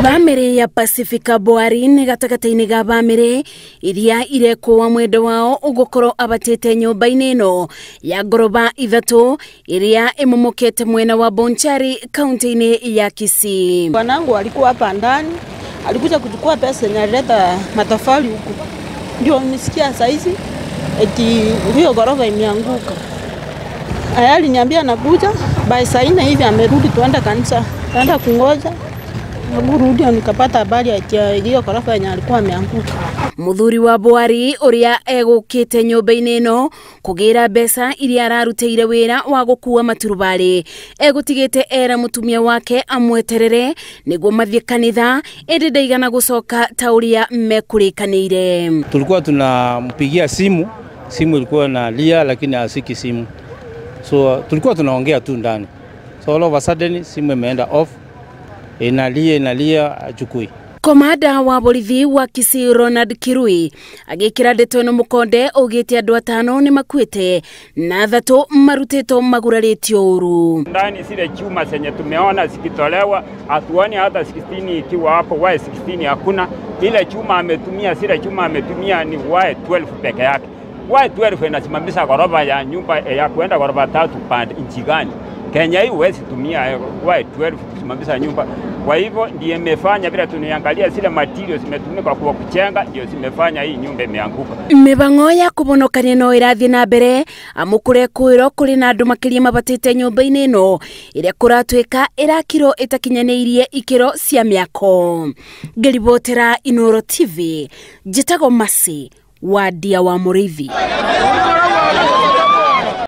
Bamĩrĩ ya Pacifica Boari nĩ gatagata-inĩ ga bamĩrĩ iria irekũwa mwendo wao ũgũkorwo abatĩte nyũmba-inĩ ĩno ya ngoroba 3 iria ĩmomokete mwena wa Bonchari kaunti-inĩ ya Kisii. Bwanangu alikuwa hapa ndani, alikuja kuchukua pesa na alileta matofali huku. Ndio nisikia saizi eti hiyo ghorofa imeanguka. Aliniambia anakuja by saa 4 hivi amerudi, tuenda kanisa, tuenda kungoja. Rudi nikapata habari ya hiyo ghorofa yenye alikuwa ameanguka. Muthuri wa Boari uria egũkĩte nyũmba-inĩ ĩno kũgĩra mbeca iria ararutĩire wĩra wa gũkuua maturubari, egũtigĩte era mũtumia wake amweterere nĩguo mathiĩ kanitha, ĩndĩ ndaigana gũcoka ta ũrĩa mekũrĩkanĩire. Tulikuwa tunampigia simu ilikuwa inalia lakini hasiki simu, so tulikuwa tunaongea tu ndani, so all of a sudden simu imeenda off, inalia achukui. Komanda wa borithi wa Kisii Ronald Kirui agĩkĩra ndeto ĩno mũkonde augĩte andũ 5 nĩ makuĩte na 3 marutĩtwo magurarĩtio ũru. Ndani zile chuma zenye tumeona zikitolewa, hatuoni hata 16 ikiwa hapo, why 16 hakuna. Ile chuma ametumia, zile chuma ametumia ni why 12 peke yake. Why 12 inasimamisha ghorofa ya nyumba ya kuenda ghorofa 3 pande nchi gani? Kenya hii huwezi tumia why 12 kusimamisha nyumba. Kwa hivyo ndiye imefanya bila tuniangalia zile materials zimetumika kwa kuchenga, ndio zimefanya hii nyumba imeanguka. Mĩbango ya kũbonokania no ĩrathiĩ na mbere amũkũre kwĩro kũrĩ na andũ makĩria mabatĩte nyũmba-inĩ ĩno ĩrĩa kũratuĩka ĩrakirwo ĩtakinyanĩirie ikĩro cia mĩako. Ngĩribotera Inooro TV, njĩtagwo Masi wa Ndia wa Mũrĩithi.